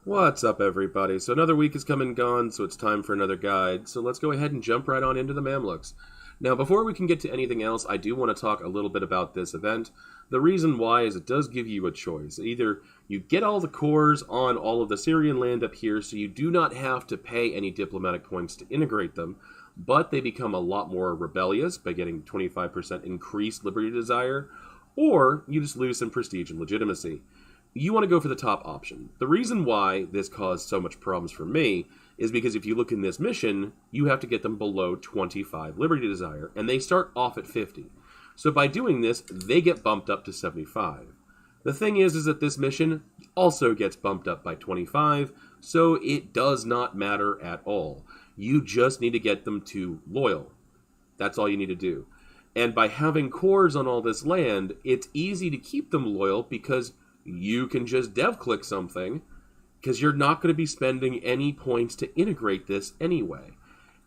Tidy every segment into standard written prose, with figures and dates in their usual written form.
What's up, everybody? So another week has come and gone, so it's time for another guide. So let's go ahead and jump right on into the Mamluks. Now, before we can get to anything else, I do want to talk a little bit about this event. The reason why is it does give you a choice. Either you get all the cores on all of the Syrian land up here, so you do not have to pay any diplomatic points to integrate them, but they become a lot more rebellious by getting 25% increased liberty desire, or you just lose some prestige and legitimacy. You want to go for the top option. The reason why this caused so much problems for me is because if you look in this mission, you have to get them below 25 liberty desire, and they start off at 50. So by doing this, they get bumped up to 75. The thing is that this mission also gets bumped up by 25, so it does not matter at all. You just need to get them to loyal. That's all you need to do. And by having cores on all this land, it's easy to keep them loyal because you can just dev-click something because you're not going to be spending any points to integrate this anyway.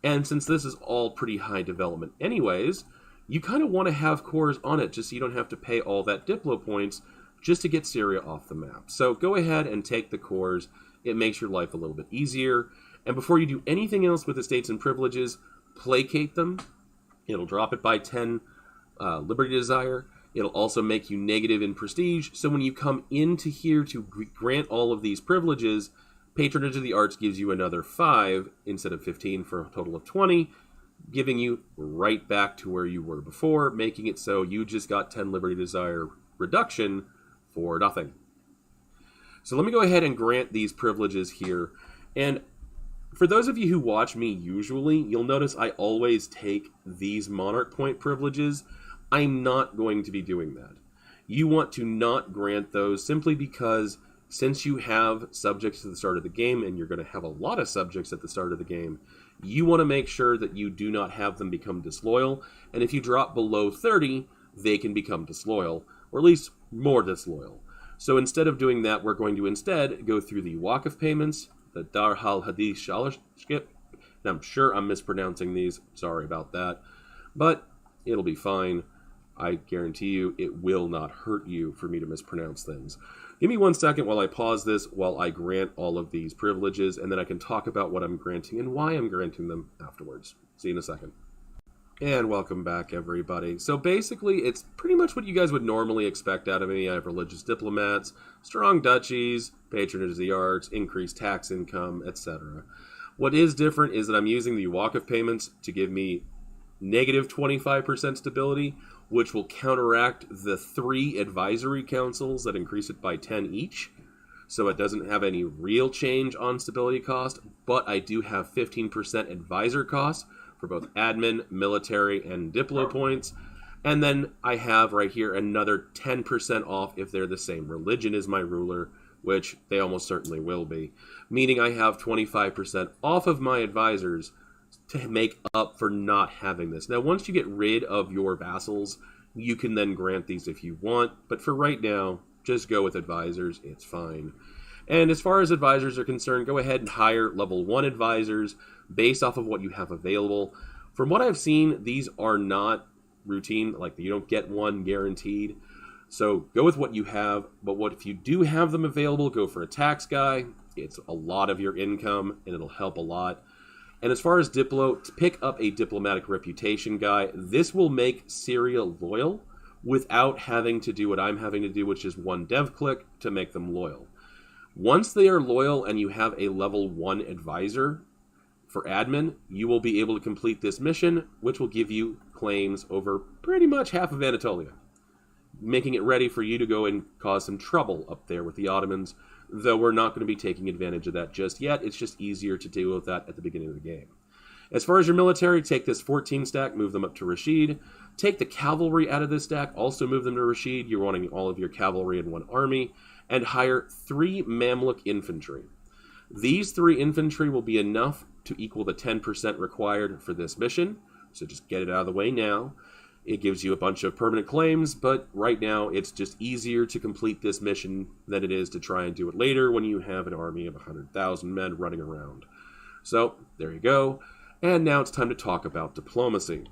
And since this is all pretty high development anyways, you kind of want to have cores on it just so you don't have to pay all that Diplo points just to get Syria off the map. So go ahead and take the cores. It makes your life a little bit easier. And before you do anything else with estates and privileges, placate them. It'll drop it by 10 liberty desire. It'll also make you negative in prestige, so when you come into here to grant all of these privileges, Patronage of the Arts gives you another 5 instead of 15 for a total of 20, giving you right back to where you were before, making it so you just got 10 Liberty Desire reduction for nothing. So let me go ahead and grant these privileges here, and for those of you who watch me usually, you'll notice I always take these Monarch Point privileges. I'm not going to be doing that. You want to not grant those simply because since you have subjects at the start of the game, and you're going to have a lot of subjects at the start of the game, you want to make sure that you do not have them become disloyal, and if you drop below 30, they can become disloyal, or at least more disloyal. So instead of doing that, we're going to instead go through the Waqf payments, the Dar Hal Hadith Scholarship, and I'm sure I'm mispronouncing these, sorry about that, but it'll be fine. I guarantee you it will not hurt you for me to mispronounce things. Give me 1 second while I pause this, while I grant all of these privileges, and then I can talk about what I'm granting and why I'm granting them afterwards. See you in a second. And welcome back, everybody. So basically, it's pretty much what you guys would normally expect out of me. I have religious diplomats, strong duchies, patronage of the arts, increased tax income, etc. What is different is that I'm using the Waqf payments to give me negative 25% stability, which will counteract the 3 advisory councils that increase it by 10 each. So it doesn't have any real change on stability cost, but I do have 15% advisor costs for both admin, military, and Diplo points. And then I have right here another 10% off if they're the same religion as my ruler, which they almost certainly will be. Meaning I have 25% off of my advisors to make up for not having this. Now, once you get rid of your vassals, you can then grant these if you want, but for right now, just go with advisors, it's fine. And as far as advisors are concerned, go ahead and hire level 1 advisors based off of what you have available. From what I've seen, these are not routine, like you don't get one guaranteed. So go with what you have, but what if you do have them available, go for a tax guy. It's a lot of your income, and it'll help a lot. And as far as Diplo, to pick up a diplomatic reputation guy, this will make Syria loyal without having to do what I'm having to do, which is 1 dev click to make them loyal. Once they are loyal and you have a level 1 advisor for admin, you will be able to complete this mission, which will give you claims over pretty much half of Anatolia, making it ready for you to go and cause some trouble up there with the Ottomans, though we're not going to be taking advantage of that just yet. It's just easier to deal with that at the beginning of the game. As far as your military, take this 14 stack, move them up to Rashid. Take the cavalry out of this stack, also move them to Rashid. You're wanting all of your cavalry in 1 army. And hire 3 Mamluk infantry. These 3 infantry will be enough to equal the 10% required for this mission, so just get it out of the way now. It gives you a bunch of permanent claims, but right now it's just easier to complete this mission than it is to try and do it later when you have an army of 100,000 men running around. So, there you go. And now it's time to talk about diplomacy.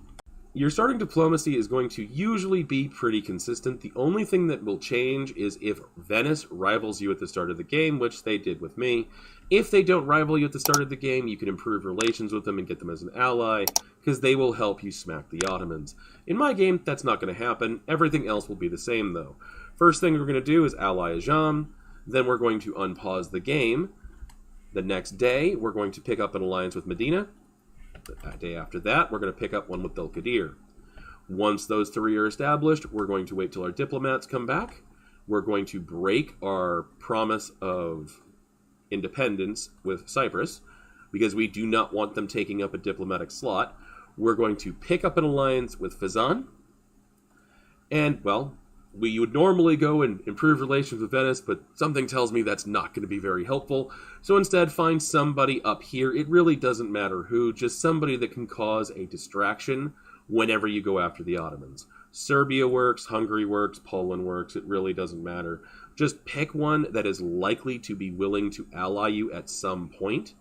Your starting diplomacy is going to usually be pretty consistent. The only thing that will change is if Venice rivals you at the start of the game, which they did with me. If they don't rival you at the start of the game, you can improve relations with them and get them as an ally, because they will help you smack the Ottomans. In my game, that's not going to happen. Everything else will be the same, though. First thing we're going to do is ally Ajam. Then we're going to unpause the game. The next day, we're going to pick up an alliance with Medina. The day after that, we're going to pick up one with Dulkadir. Once those three are established, we're going to wait till our diplomats come back. We're going to break our promise of independence with Cyprus, because we do not want them taking up a diplomatic slot. We're going to pick up an alliance with Fezzan. And, well, we would normally go and improve relations with Venice, but something tells me that's not going to be very helpful. So instead, find somebody up here. It really doesn't matter who, just somebody that can cause a distraction whenever you go after the Ottomans. Serbia works, Hungary works, Poland works, it really doesn't matter. Just pick one that is likely to be willing to ally you at some point,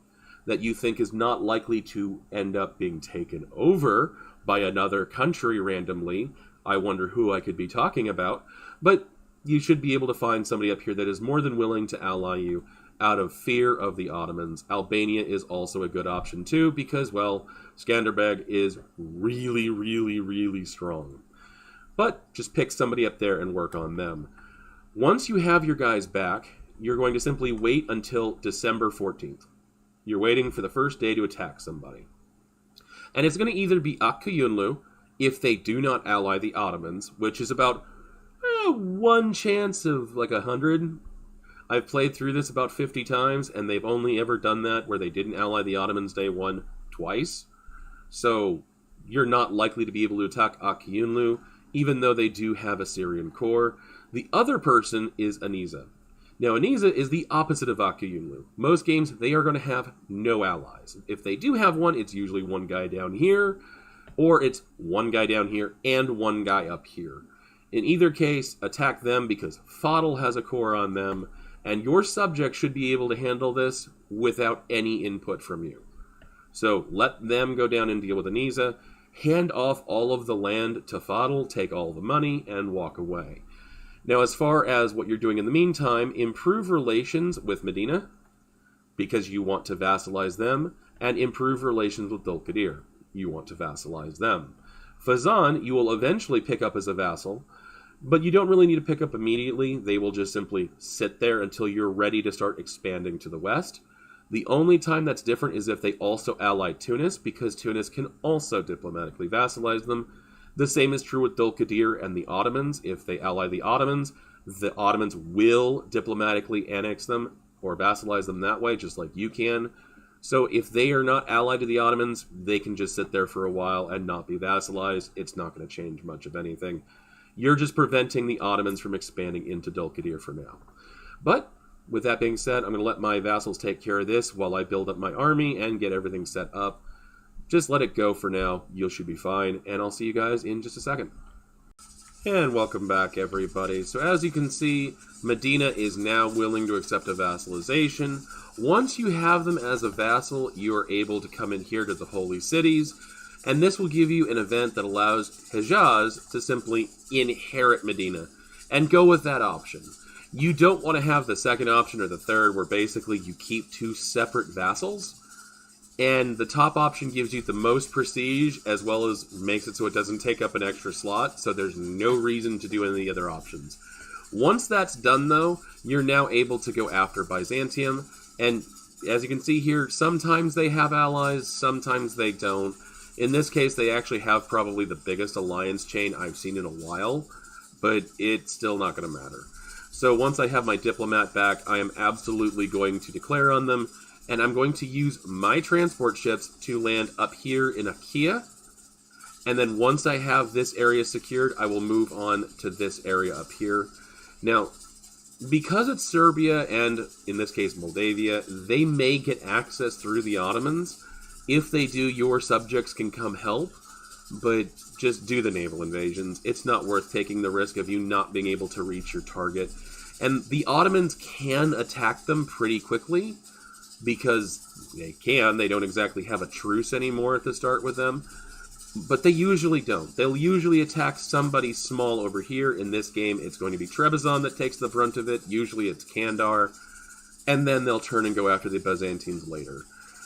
that you think is not likely to end up being taken over by another country randomly. I wonder who I could be talking about, but you should be able to find somebody up here that is more than willing to ally you out of fear of the Ottomans. Albania is also a good option too, because, well, Skanderbeg is really, really, really strong. But just pick somebody up there and work on them. Once you have your guys back, you're going to simply wait until December 14th. You're waiting for the first day to attack somebody. And it's going to either be Akkuyunlu, if they do not ally the Ottomans, which is about one chance of like 100. I've played through this about 50 times, and they've only ever done that where they didn't ally the Ottomans day one twice. So you're not likely to be able to attack Akkuyunlu, even though they do have a Syrian core. The other person is Aniza. Now, Aniza is the opposite of Akkuyunlu. Most games, they are going to have no allies. If they do have one, it's usually one guy down here, or it's one guy down here and one guy up here. In either case, attack them because Fadl has a core on them, and your subject should be able to handle this without any input from you. So let them go down and deal with Aniza, hand off all of the land to Fadl, take all the money, and walk away. Now, as far as what you're doing in the meantime, improve relations with Medina, because you want to vassalize them, and improve relations with Dulkadir. You want to vassalize them. Fezzan, you will eventually pick up as a vassal, but you don't really need to pick up immediately. They will just simply sit there until you're ready to start expanding to the west. The only time that's different is if they also ally Tunis, because Tunis can also diplomatically vassalize them. The same is true with Dulkadir and the Ottomans. If they ally the Ottomans will diplomatically annex them or vassalize them that way, just like you can. So if they are not allied to the Ottomans, they can just sit there for a while and not be vassalized. It's not going to change much of anything. You're just preventing the Ottomans from expanding into Dulkadir for now. But with that being said, I'm going to let my vassals take care of this while I build up my army and get everything set up. Just let it go for now. You should be fine, and I'll see you guys in just a second. And welcome back, everybody. So as you can see, Medina is now willing to accept a vassalization. Once you have them as a vassal, you are able to come in here to the Holy Cities, and this will give you an event that allows Hejaz to simply inherit Medina, and go with that option. You don't want to have the second option or the third, where basically you keep two separate vassals, and the top option gives you the most prestige, as well as makes it so it doesn't take up an extra slot, so there's no reason to do any of the other options. Once that's done, though, you're now able to go after Byzantium, and as you can see here, sometimes they have allies, sometimes they don't. In this case, they actually have probably the biggest alliance chain I've seen in a while, but it's still not going to matter. So once I have my diplomat back, I am absolutely going to declare on them, and I'm going to use my transport ships to land up here in Achaia. And then once I have this area secured, I will move on to this area up here. Now, because it's Serbia and, in this case, Moldavia, they may get access through the Ottomans. If they do, your subjects can come help, but just do the naval invasions. It's not worth taking the risk of you not being able to reach your target. And the Ottomans can attack them pretty quickly, because they don't exactly have a truce anymore at the start with them. But they usually don't. They'll usually attack somebody small over here. In this game, it's going to be Trebizond that takes the brunt of it. Usually it's Kandar. And then they'll turn and go after the Byzantines later.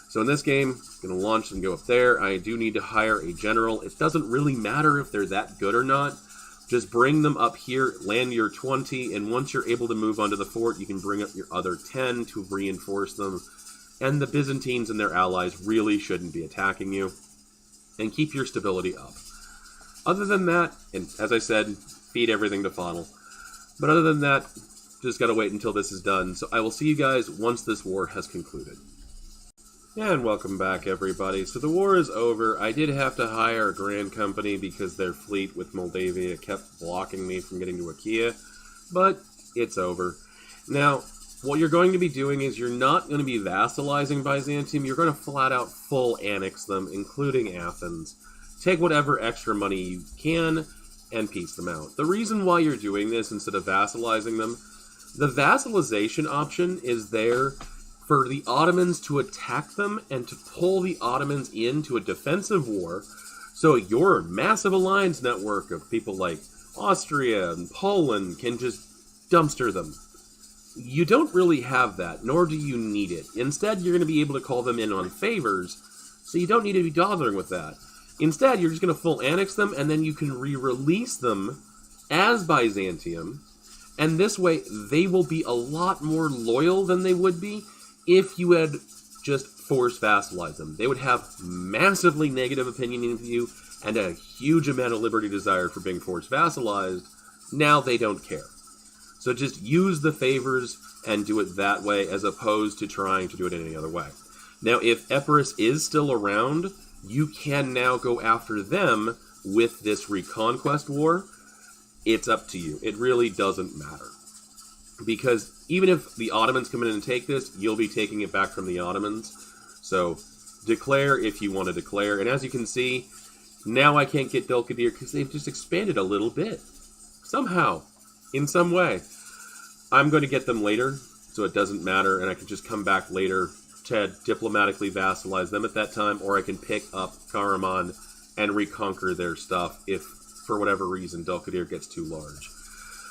So in this game, I'm going to launch and go up there. I do need to hire a general. It doesn't really matter if they're that good or not. Just bring them up here, land your 20, and once you're able to move onto the fort, you can bring up your other 10 to reinforce them. And the Byzantines and their allies really shouldn't be attacking you. And keep your stability up. Other than that, and as I said, feed everything to Fodl. But other than that, just gotta wait until this is done. So I will see you guys once this war has concluded. And welcome back, everybody. So the war is over. I did have to hire a grand company because their fleet with Moldavia kept blocking me from getting to Achaia. But it's over. Now, what you're going to be doing is you're not going to be vassalizing Byzantium. You're going to flat out full annex them, including Athens. Take whatever extra money you can and piece them out. The reason why you're doing this instead of vassalizing them, the vassalization option is there for the Ottomans to attack them and to pull the Ottomans into a defensive war. So your massive alliance network of people like Austria and Poland can just dumpster them. You don't really have that, nor do you need it. Instead, you're going to be able to call them in on favors, so you don't need to be bothering with that. Instead, you're just going to full annex them, and then you can re-release them as Byzantium, and this way they will be a lot more loyal than they would be if you had just force vassalized them. They would have massively negative opinion of you and a huge amount of liberty desired for being force vassalized. Now they don't care. So just use the favors and do it that way as opposed to trying to do it any other way. Now, if Epirus is still around, you can now go after them with this reconquest war. It's up to you. It really doesn't matter. Because even if the Ottomans come in and take this, you'll be taking it back from the Ottomans. So declare if you want to declare. And as you can see, now I can't get Dulkadir because they've just expanded a little bit. Somehow. In some way. I'm going to get them later, so it doesn't matter, and I can just come back later to diplomatically vassalize them at that time, or I can pick up Karaman and reconquer their stuff if, for whatever reason, Dulkadir gets too large.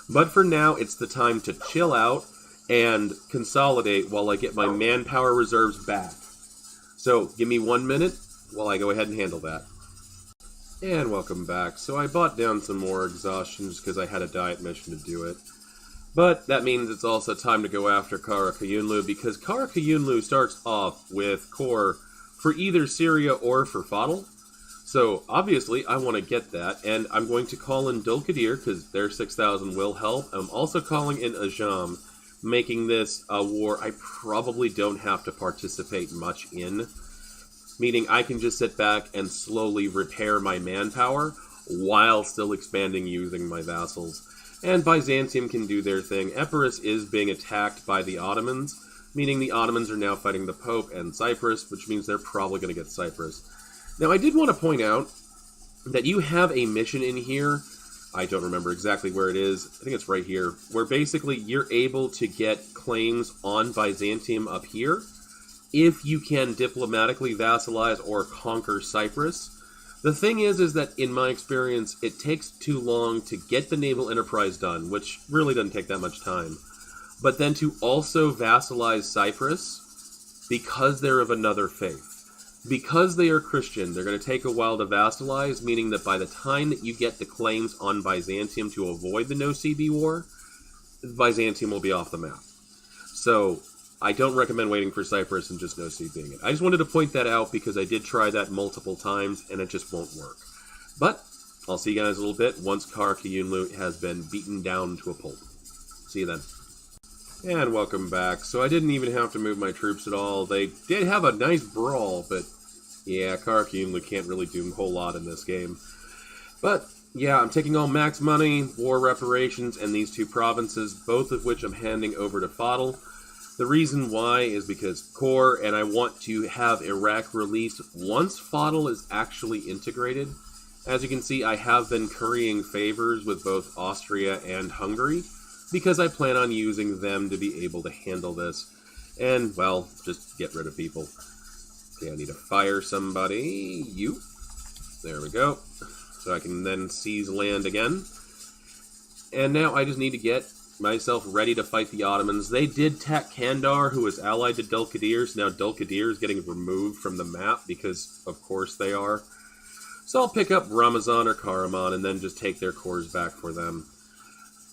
But for now, it's the time to chill out and consolidate while I get my manpower reserves back. So, give me 1 minute while I go ahead and handle that. And welcome back. So I bought down some more exhaustion just because I had a diet mission to do it. But that means it's also time to go after Kara Kayunlu, because Kara Kayunlu starts off with core for either Syria or for Fodl. So obviously I want to get that, and I'm going to call in Dulkadir because their 6,000 will help. I'm also calling in Ajam, making this a war I probably don't have to participate much in. Meaning I can just sit back and slowly repair my manpower while still expanding using my vassals. And Byzantium can do their thing. Epirus is being attacked by the Ottomans, meaning the Ottomans are now fighting the Pope and Cyprus, which means they're probably going to get Cyprus. Now, I did want to point out that you have a mission in here. I don't remember exactly where it is. I think it's right here, where basically you're able to get claims on Byzantium up here if you can diplomatically vassalize or conquer Cyprus. The thing is that in my experience, it takes too long to get the naval enterprise done, which really doesn't take that much time. But then to also vassalize Cyprus, because they're of another faith. Because they are Christian, they're going to take a while to vassalize, meaning that by the time that you get the claims on Byzantium to avoid the no-CB war, Byzantium will be off the map. So I don't recommend waiting for Cyprus and just no-CBing it. I just wanted to point that out because I did try that multiple times and it just won't work. But I'll see you guys in a little bit once Kara Kayunlu has been beaten down to a pulp. See you then. And welcome back. So I didn't even have to move my troops at all. They did have a nice brawl, but yeah, Kara Kayunlu can't really do a whole lot in this game. But yeah, I'm taking all max money, war reparations, and these two provinces, both of which I'm handing over to Fodl. The reason why is because core, and I want to have Iraq released once Fodl is actually integrated. As you can see, I have been currying favors with both Austria and Hungary, because I plan on using them to be able to handle this. And, well, just get rid of people. Okay, I need to fire somebody. You. There we go. So I can then seize land again. And now I just need to get myself ready to fight the Ottomans. They did attack Kandar, who was allied to Dulkadir, so now Dulkadir is getting removed from the map because, of course, they are. So I'll pick up Ramazan or Karaman and then just take their cores back for them.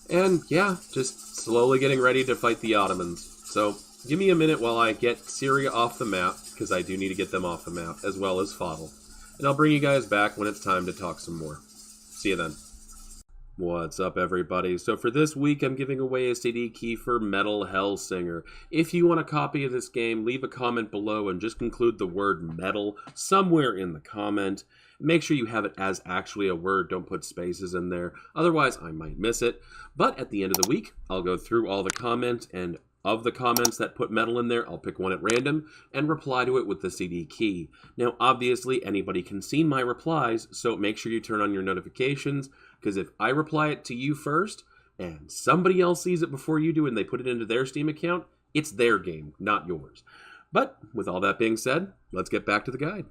And yeah, just slowly getting ready to fight the Ottomans. So give me a minute while I get Syria off the map, because I do need to get them off the map, as well as Fadl. And I'll bring you guys back when it's time to talk some more. See you then. What's up, everybody? So for this week, I'm giving away a CD key for Metal Hellsinger. If you want a copy of this game, leave a comment below and just include the word metal somewhere in the comment. Make sure you have it as actually a word, don't put spaces in there, otherwise I might miss it. But at the end of the week, I'll go through all the comments, and of the comments that put metal in there, I'll pick one at random and reply to it with the CD key. Now, obviously, anybody can see my replies, so make sure you turn on your notifications, because if I reply it to you first, and somebody else sees it before you do and they put it into their Steam account, it's their game, not yours. But, with all that being said, let's get back to the guide.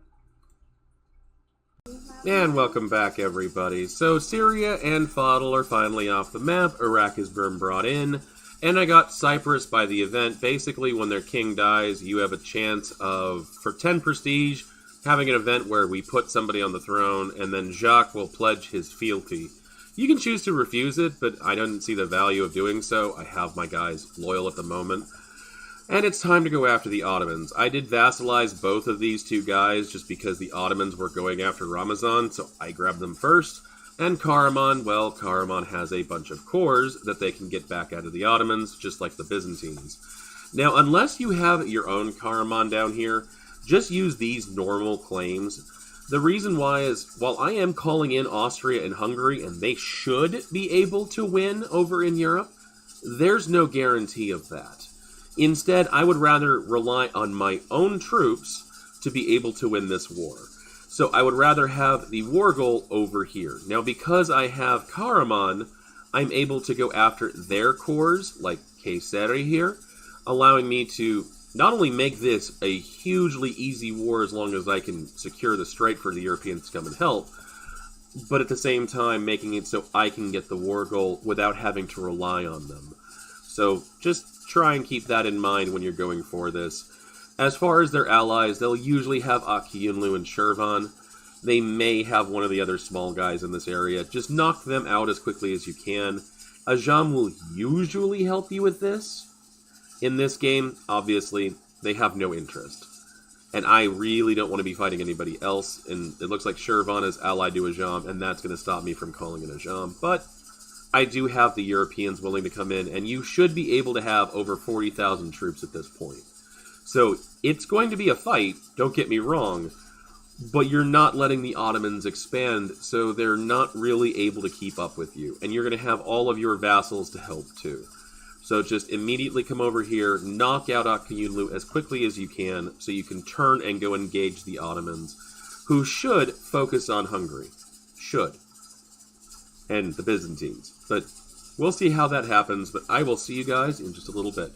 And welcome back, everybody. So, Syria and Fadl are finally off the map, Iraq has been brought in, and I got Cyprus by the event. Basically, when their king dies, you have a chance of, for 10 prestige, having an event where we put somebody on the throne, and then Jacques will pledge his fealty. You can choose to refuse it, but I don't see the value of doing so. I have my guys loyal at the moment. And it's time to go after the Ottomans. I did vassalize both of these two guys just because the Ottomans were going after Ramazan, so I grabbed them first. And Karaman, well, Karaman has a bunch of cores that they can get back out of the Ottomans, just like the Byzantines. Now, unless you have your own Karaman down here, just use these normal claims. The reason why is, while I am calling in Austria and Hungary, and they should be able to win over in Europe, there's no guarantee of that. Instead, I would rather rely on my own troops to be able to win this war. So I would rather have the war goal over here. Now, because I have Karaman, I'm able to go after their cores, like Kayseri here, allowing me to not only make this a hugely easy war as long as I can secure the strait for the Europeans to come and help, but at the same time making it so I can get the war goal without having to rely on them. So just try and keep that in mind when you're going for this. As far as their allies, they'll usually have Akyunlu and Shirvan. They may have one of the other small guys in this area. Just knock them out as quickly as you can. Ajam will usually help you with this. In this game, obviously, they have no interest. And I really don't want to be fighting anybody else. And it looks like Shirvan is allied to Ajam, and that's going to stop me from calling in Ajam. But I do have the Europeans willing to come in, and you should be able to have over 40,000 troops at this point. So it's going to be a fight, don't get me wrong, but you're not letting the Ottomans expand, so they're not really able to keep up with you. And you're going to have all of your vassals to help too. So just immediately come over here, knock out Akyunlu as quickly as you can, so you can turn and go engage the Ottomans, who should focus on Hungary. Should. And the Byzantines. But we'll see how that happens, but I will see you guys in just a little bit.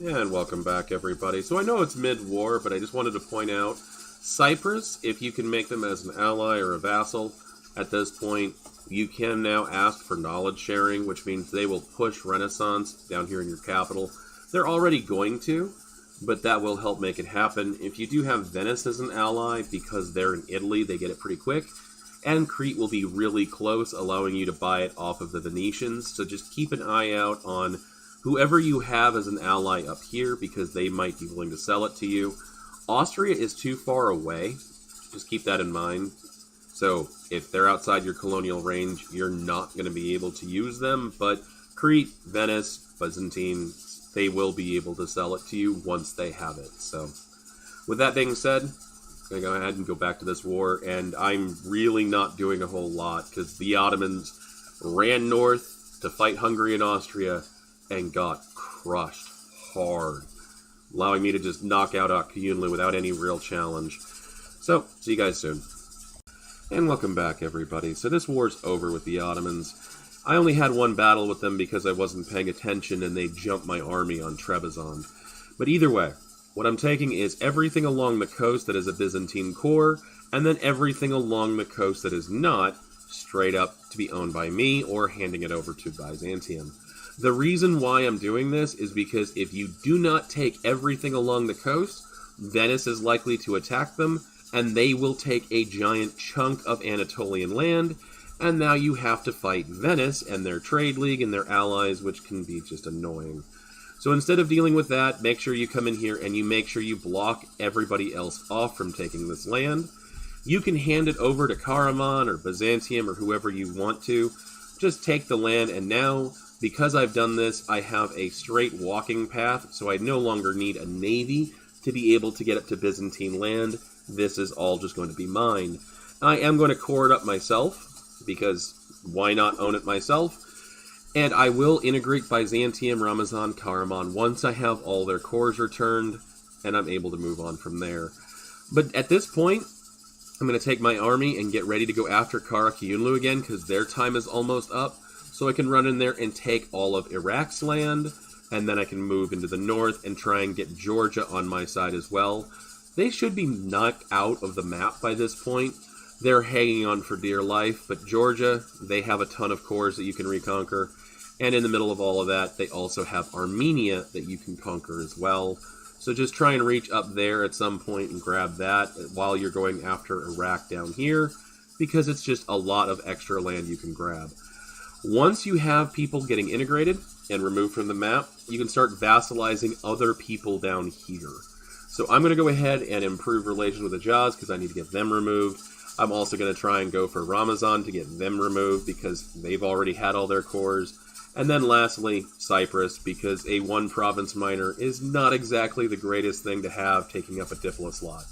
And welcome back, everybody. So I know it's mid-war, but I just wanted to point out, Cyprus, if you can make them as an ally or a vassal, at this point, you can now ask for knowledge sharing, which means they will push Renaissance down here in your capital. They're already going to, but that will help make it happen. If you do have Venice as an ally, because they're in Italy, they get it pretty quick. And Crete will be really close, allowing you to buy it off of the Venetians. So just keep an eye out on whoever you have as an ally up here, because they might be willing to sell it to you. Austria is too far away. Just keep that in mind. So if they're outside your colonial range, you're not going to be able to use them. But Crete, Venice, Byzantine, they will be able to sell it to you once they have it. So with that being said, I'm going to go ahead and go back to this war. And I'm really not doing a whole lot, because the Ottomans ran north to fight Hungary and Austria and got crushed hard, allowing me to just knock out Akyunlu without any real challenge. So, see you guys soon. And welcome back, everybody. So this war's over with the Ottomans. I only had one battle with them because I wasn't paying attention and they jumped my army on Trebizond. But either way, what I'm taking is everything along the coast that is a Byzantine core, and then everything along the coast that is not, straight up to be owned by me or handing it over to Byzantium. The reason why I'm doing this is because if you do not take everything along the coast, Venice is likely to attack them, and they will take a giant chunk of Anatolian land, and now you have to fight Venice and their trade league and their allies, which can be just annoying. So instead of dealing with that, make sure you come in here and you make sure you block everybody else off from taking this land. You can hand it over to Karaman or Byzantium or whoever you want to. Just take the land, and now, because I've done this, I have a straight walking path, so I no longer need a navy to be able to get up to Byzantine land. This is all just going to be mine. I am going to core it up myself, because why not own it myself? And I will integrate Byzantium, Ramazan, Karaman once I have all their cores returned, and I'm able to move on from there. But at this point, I'm going to take my army and get ready to go after Karakayunlu again, because their time is almost up, so I can run in there and take all of Iraq's land, and then I can move into the north and try and get Georgia on my side as well. They should be knocked out of the map by this point. They're hanging on for dear life, but Georgia, they have a ton of cores that you can reconquer, and in the middle of all of that, they also have Armenia that you can conquer as well. So just try and reach up there at some point and grab that while you're going after Iraq down here, because it's just a lot of extra land you can grab. Once you have people getting integrated and removed from the map, you can start vassalizing other people down here. So I'm going to go ahead and improve relations with the Hejaz because I need to get them removed. I'm also going to try and go for Ramazan to get them removed because they've already had all their cores. And then lastly, Cyprus, because a one-province minor is not exactly the greatest thing to have taking up a diplo slot.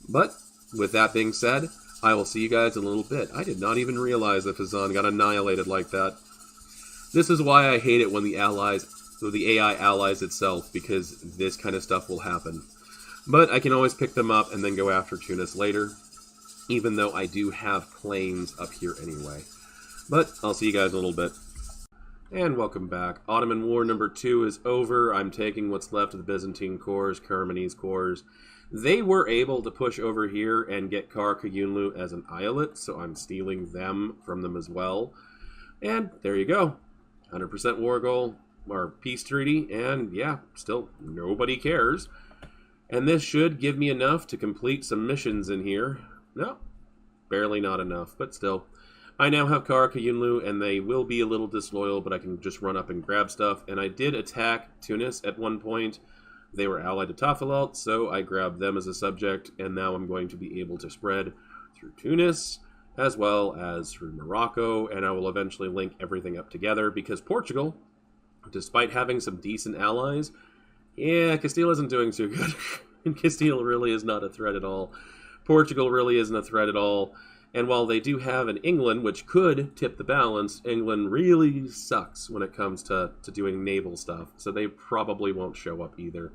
But, with that being said, I will see you guys in a little bit. I did not even realize that Fazan got annihilated like that. This is why I hate it when the AI allies itself, because this kind of stuff will happen. But I can always pick them up and then go after Tunis later, even though I do have claims up here anyway. But I'll see you guys in a little bit. And welcome back. Ottoman War number 2 is over. I'm taking what's left of the Byzantine cores, Kermanese cores. They were able to push over here and get Karakayunlu as an eyalet, so I'm stealing them from them as well. And there you go. 100% war goal, or peace treaty, and yeah, still nobody cares. And this should give me enough to complete some missions in here. No, barely not enough, but still. I now have Karakayunlu, and they will be a little disloyal, but I can just run up and grab stuff. And I did attack Tunis at one point. They were allied to Tafilalt, so I grabbed them as a subject, and now I'm going to be able to spread through Tunis, as well as through Morocco, and I will eventually link everything up together, because Portugal, despite having some decent allies, yeah, Castile isn't doing too good. And Castile really is not a threat at all. Portugal really isn't a threat at all. And while they do have an England, which could tip the balance, England really sucks when it comes to doing naval stuff, so they probably won't show up either.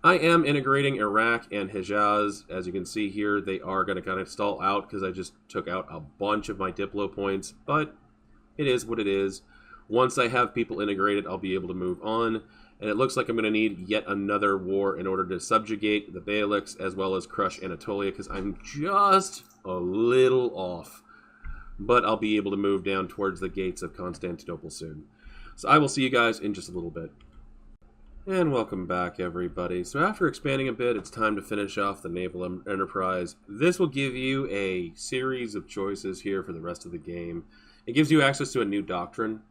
I am integrating Iraq and Hejaz. As you can see here, they are going to kind of stall out because I just took out a bunch of my Diplo points, but it is what it is. Once I have people integrated, I'll be able to move on, and it looks like I'm going to need yet another war in order to subjugate the Beyliks as well as crush Anatolia, because I'm just a little off. But I'll be able to move down towards the gates of Constantinople soon. So I will see you guys in just a little bit. And welcome back, everybody. So after expanding a bit, it's time to finish off the naval enterprise. This will give you a series of choices here for the rest of the game. It gives you access to a new doctrine,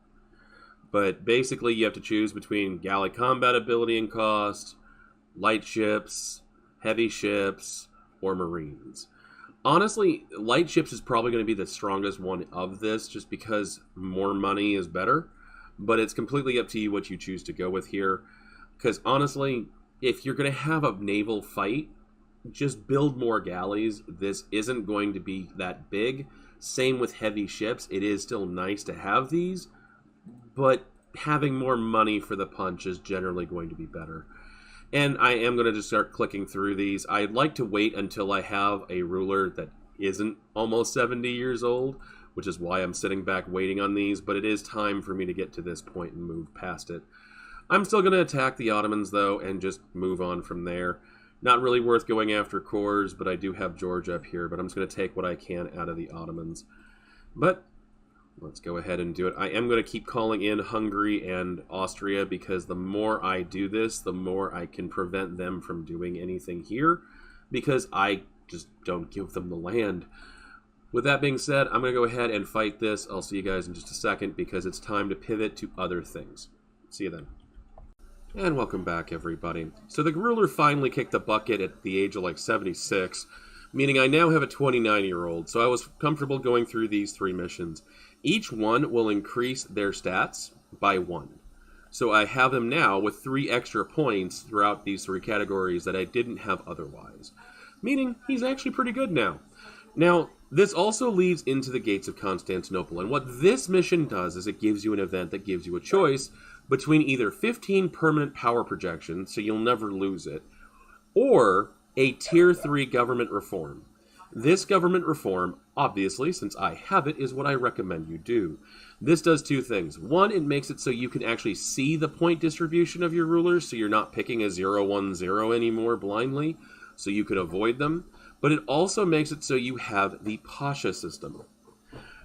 but basically you have to choose between galley combat ability and cost, light ships, heavy ships, or marines. Honestly, light ships is probably going to be the strongest one of this, just because more money is better, but it's completely up to you what you choose to go with here. Because honestly, if you're going to have a naval fight, just build more galleys. This isn't going to be that big. Same with heavy ships. It is still nice to have these, but having more money for the punch is generally going to be better. And I am going to just start clicking through these. I'd like to wait until I have a ruler that isn't almost 70 years old, which is why I'm sitting back waiting on these, but it is time for me to get to this point and move past it. I'm still going to attack the Ottomans, though, and just move on from there. Not really worth going after cores, but I do have Georgia up here, but I'm just going to take what I can out of the Ottomans. But let's go ahead and do it. I am going to keep calling in Hungary and Austria, because the more I do this, the more I can prevent them from doing anything here, because I just don't give them the land. With that being said, I'm going to go ahead and fight this. I'll see you guys in just a second, because it's time to pivot to other things. See you then. And welcome back, everybody. So the ruler finally kicked the bucket at the age of like 76, meaning I now have a 29-year-old, so I was comfortable going through these 3 missions. Each one will increase their stats by 1. So I have him now with 3 extra points throughout these 3 categories that I didn't have otherwise, meaning he's actually pretty good now. Now, this also leads into the Gates of Constantinople, and what this mission does is it gives you an event that gives you a choice between either 15 permanent power projections, so you'll never lose it, or a Tier 3 government reform. This government reform, obviously, since I have it, is what I recommend you do. This does 2 things. 1, it makes it so you can actually see the point distribution of your rulers, so you're not picking a 0-1-0 anymore blindly, so you can avoid them. But it also makes it so you have the Pasha system.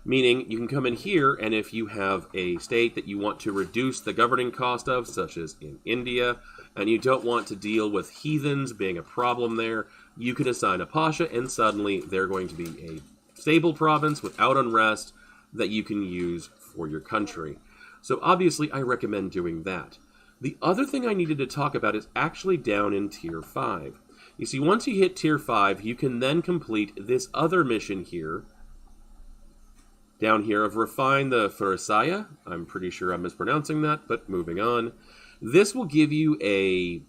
Meaning, you can come in here, and if you have a state that you want to reduce the governing cost of, such as in India, and you don't want to deal with heathens being a problem there, you can assign a Pasha, and suddenly they're going to be a stable province without unrest that you can use for your country. So obviously, I recommend doing that. The other thing I needed to talk about is actually down in Tier 5. You see, once you hit Tier 5, you can then complete this other mission here, down here, of Refine the Pharisaya. I'm pretty sure I'm mispronouncing that, but moving on. This will give you a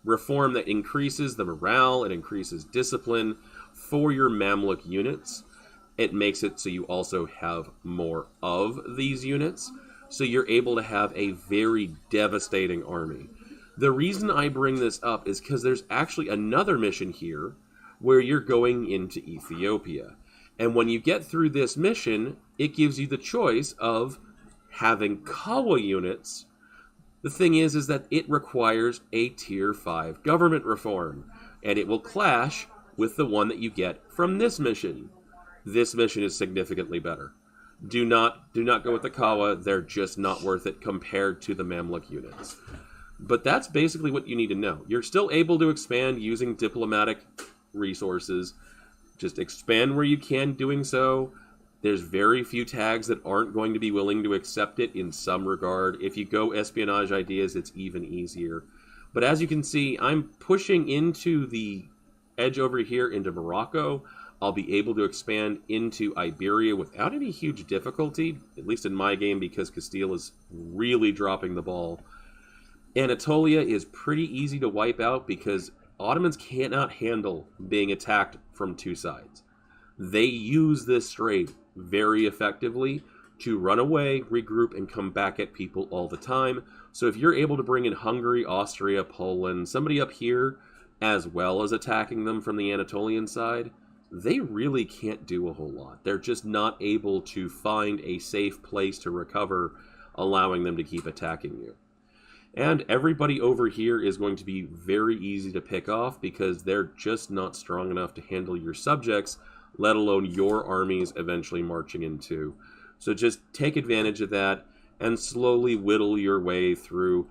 reform that increases the morale, it increases discipline for your Mamluk units. It makes it so you also have more of these units, so you're able to have a very devastating army. The reason I bring this up is because there's actually another mission here where you're going into Ethiopia. And when you get through this mission, it gives you the choice of having Kawa units. The thing is that it requires a Tier 5 government reform, and it will clash with the one that you get from this mission. This mission is significantly better. Do not go with the Kawa. They're just not worth it compared to the Mamluk units. But that's basically what you need to know. You're still able to expand using diplomatic resources. Just expand where you can doing so. There's very few tags that aren't going to be willing to accept it in some regard. If you go espionage ideas, it's even easier. But as you can see, I'm pushing into the edge over here into Morocco. I'll be able to expand into Iberia without any huge difficulty, at least in my game, because Castile is really dropping the ball. Anatolia is pretty easy to wipe out because Ottomans cannot handle being attacked from 2 sides. They use this strait very effectively to run away, regroup, and come back at people all the time. So if you're able to bring in Hungary, Austria, Poland, somebody up here, as well as attacking them from the Anatolian side, they really can't do a whole lot. They're just not able to find a safe place to recover, allowing them to keep attacking you. And everybody over here is going to be very easy to pick off because they're just not strong enough to handle your subjects, let alone your armies eventually marching into. So just take advantage of that and slowly whittle your way through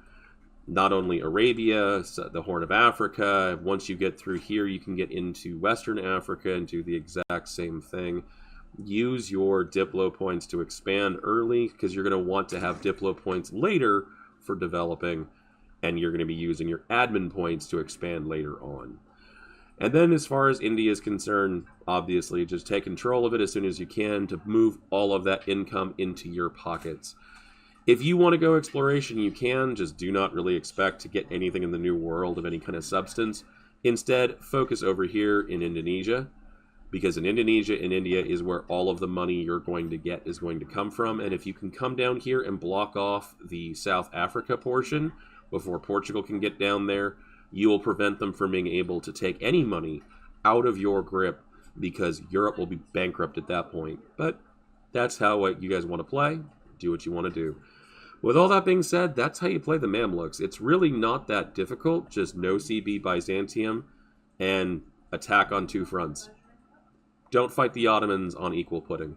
not only Arabia, the Horn of Africa. Once you get through here, you can get into Western Africa and do the exact same thing. Use your Diplo points to expand early because you're going to want to have Diplo points later for developing, and you're going to be using your admin points to expand later on. And then as far as India is concerned, obviously just take control of it as soon as you can to move all of that income into your pockets. If you want to go exploration, you can. Just do not really expect to get anything in the New World of any kind of substance. Instead, focus over here in Indonesia, because in Indonesia and India is where all of the money you're going to get is going to come from. And if you can come down here and block off the South Africa portion before Portugal can get down there, you will prevent them from being able to take any money out of your grip, because Europe will be bankrupt at that point. But that's how you guys want to play. Do what you want to do. With all that being said, that's how you play the Mamluks. It's really not that difficult. Just no CB Byzantium and attack on two fronts. Don't fight the Ottomans on equal footing.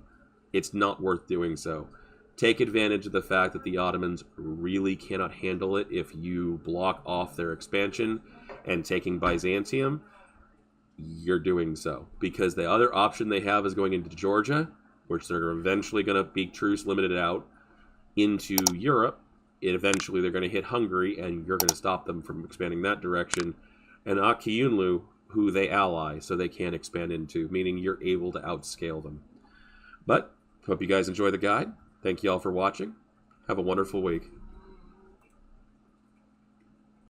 It's not worth doing so. Take advantage of the fact that the Ottomans really cannot handle it if you block off their expansion and taking Byzantium. You're doing so. Because the other option they have is going into Georgia, which they're eventually going to be truce limited out, into Europe. Eventually they're going to hit Hungary, and you're going to stop them from expanding that direction. And Akyunlu, who they ally, so they can't expand into, meaning you're able to outscale them. But, hope you guys enjoy the guide. Thank you all for watching. Have a wonderful week.